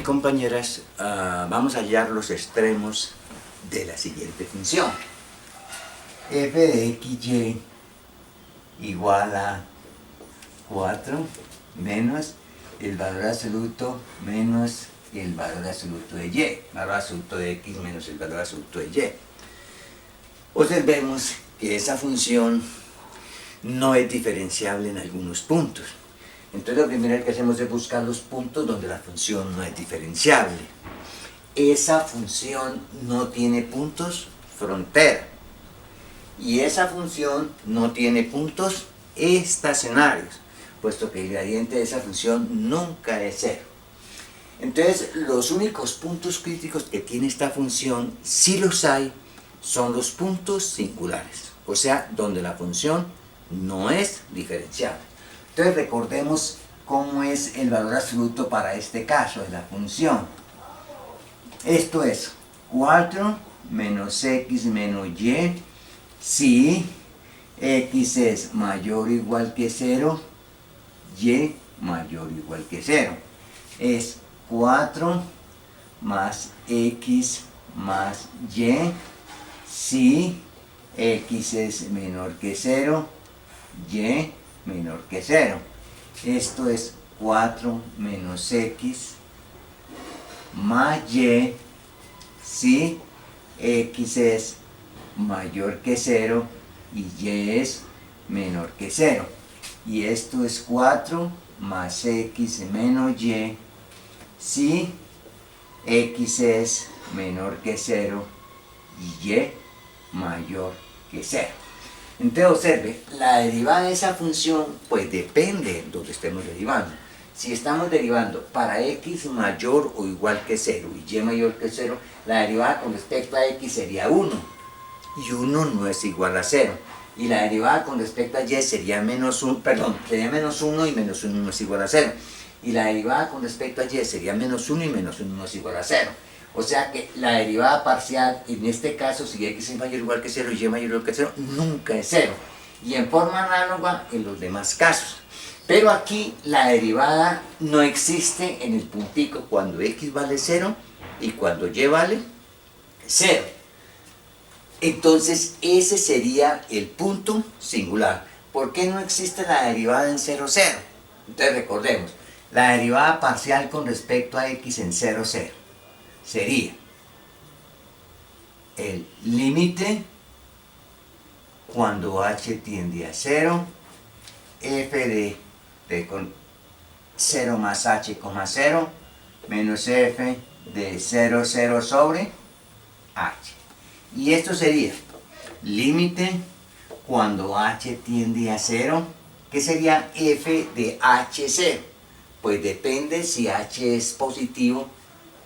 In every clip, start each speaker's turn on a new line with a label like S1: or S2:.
S1: compañeras, vamos a hallar los extremos de la siguiente función. F de xy igual a 4 menos el valor absoluto menos el valor absoluto de y, valor absoluto de x menos el valor absoluto de y. Observemos que esa función no es diferenciable en algunos puntos. Entonces lo primero que hacemos es buscar los puntos donde la función no es diferenciable. Esa función no tiene puntos frontera. Y esa función no tiene puntos estacionarios, puesto que el gradiente de esa función nunca es cero. Entonces, los únicos puntos críticos que tiene esta función, si los hay, son los puntos singulares, o sea, donde la función no es diferenciable. Entonces, recordemos cómo es el valor absoluto para este caso de la función. Esto es 4 menos x menos y, si x es mayor o igual que 0, y mayor o igual que 0. Es 4 más x más y, si x es menor que 0, y menor que 0. Esto es 4 menos x más y, si x es mayor que 0 y y es menor que 0. Y esto es 4 más x menos y, si x es menor que 0 y y mayor que 0. Entonces observe, la derivada de esa función pues depende de donde estemos derivando. Si estamos derivando para x mayor o igual que 0 y y mayor que 0, la derivada con respecto a x sería 1. Y 1 no es igual a 0. Y la derivada con respecto a y sería menos 1, sería menos 1 y menos 1 no es igual a 0. Y la derivada con respecto a y sería menos 1 y menos 1 no es igual a 0. O sea que la derivada parcial, en este caso, si x es mayor o igual que 0 y y mayor o igual que 0, nunca es 0. Y en forma análoga en los demás casos. Pero aquí la derivada no existe en el puntico cuando x vale 0 y cuando y vale 0. Entonces ese sería el punto singular. ¿Por qué no existe la derivada en 0, 0? Entonces recordemos, la derivada parcial con respecto a x en 0, 0 sería el límite cuando h tiende a 0, f de con 0 más h, 0, menos f de 0, 0 sobre h. Y esto sería límite cuando h tiende a 0, que sería f de h0. Pues depende si h es positivo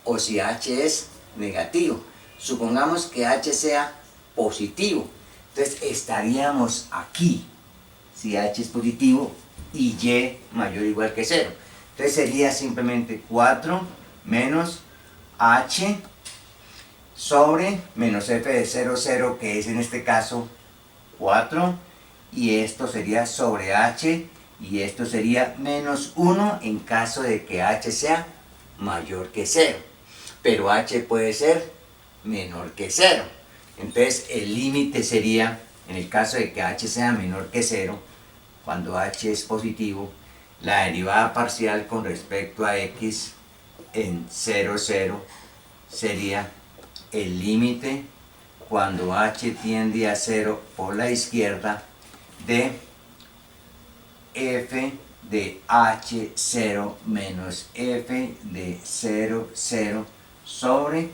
S1: o si h es negativo. Supongamos que h sea positivo. Entonces estaríamos aquí, si h es positivo y y mayor o igual que 0. Entonces sería simplemente 4 menos h sobre menos f de 0, 0, que es en este caso 4, y esto sería sobre h, y esto sería menos 1 en caso de que h sea mayor que 0. Pero h puede ser menor que 0. Entonces el límite sería, en el caso de que h sea menor que 0, cuando h es positivo, la derivada parcial con respecto a x en 0, 0 sería el límite cuando h tiende a 0 por la izquierda de f de h0 menos f de 0, 0 sobre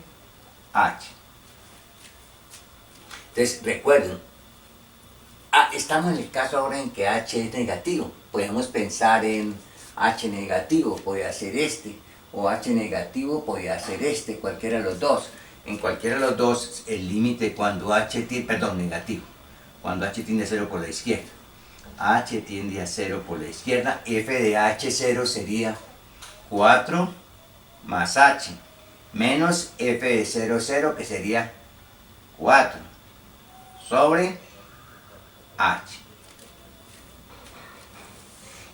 S1: h. Entonces recuerden, estamos en el caso ahora en que h es negativo. Podemos pensar en h negativo, puede ser este, o h negativo puede ser este, cualquiera de los dos. En cualquiera de los dos, el límite cuando h tiende, negativo, cuando h tiende a 0 por la izquierda. H tiende a 0 por la izquierda, f de h0 sería 4 más h, menos f de 0, 0, que sería 4 sobre h.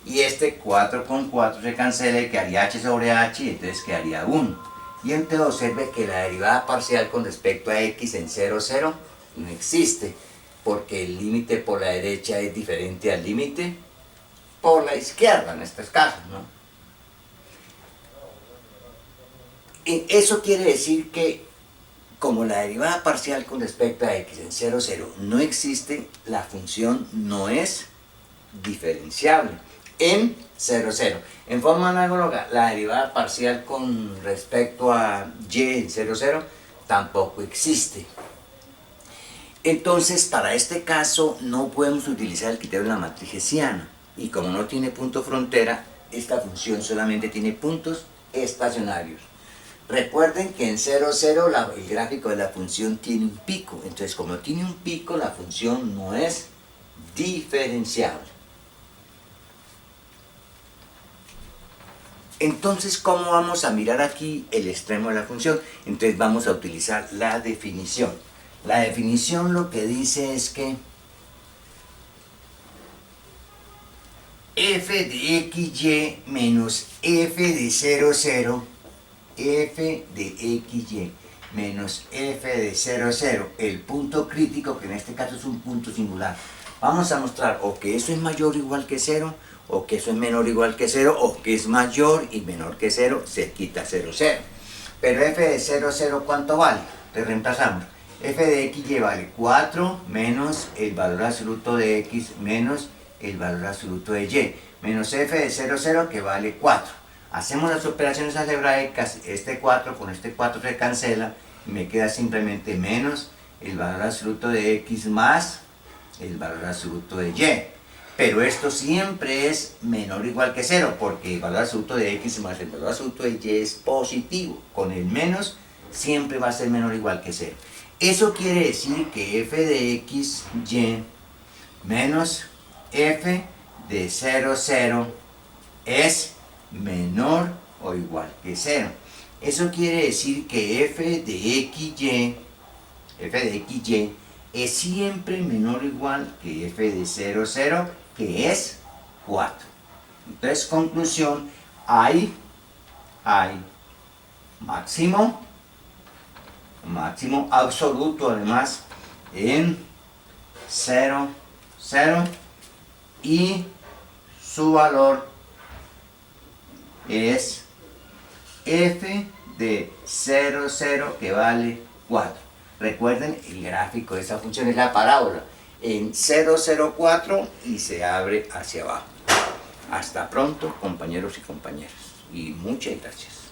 S1: y este 4 con 4 se cancela y quedaría h sobre h y entonces quedaría 1. Y entonces observe que la derivada parcial con respecto a x en 0, 0 no existe, porque el límite por la derecha es diferente al límite por la izquierda en estos casos, ¿no? Y eso quiere decir que como la derivada parcial con respecto a x en 0, 0 no existe, la función no es diferenciable en 0, 0. En forma análoga, la derivada parcial con respecto a y en 0, 0 tampoco existe. Entonces, para este caso, no podemos utilizar el criterio de la matriz hessiana. Y como no tiene punto frontera, esta función solamente tiene puntos estacionarios. Recuerden que en 0, 0 el gráfico de la función tiene un pico. Entonces, como tiene un pico, la función no es diferenciable. Entonces, ¿cómo vamos a mirar aquí el extremo de la función? Entonces vamos a utilizar la definición. La definición lo que dice es que f de xy menos f de 0, 0, f de xy menos f de 0, 0, el punto crítico, que en este caso es un punto singular. Vamos a mostrar o que eso es mayor o igual que 0, o que eso es menor o igual que 0, o que es mayor y menor que 0, se quita 0, 0. Pero f de 0, 0, ¿cuánto vale? Le reemplazamos. F de xy vale 4 menos el valor absoluto de x menos el valor absoluto de y, menos f de 0, 0 que vale 4. Hacemos las operaciones algebraicas, este 4 con este 4 se cancela y me queda simplemente menos el valor absoluto de x más el valor absoluto de y. Pero esto siempre es menor o igual que 0, porque el valor absoluto de x más el valor absoluto de y es positivo. Con el menos siempre va a ser menor o igual que 0. Eso quiere decir que f de x, y menos f de 0, 0 es menor o igual que 0. Eso quiere decir que f de xy es siempre menor o igual que f de 0, 0, que es 4. Entonces, conclusión, hay máximo absoluto, además, en 0, 0, y su valor es f de 0, 0 que vale 4. Recuerden, el gráfico de esa función es la parábola en 0, 0, 4 y se abre hacia abajo. Hasta pronto, compañeros y compañeras, y muchas gracias.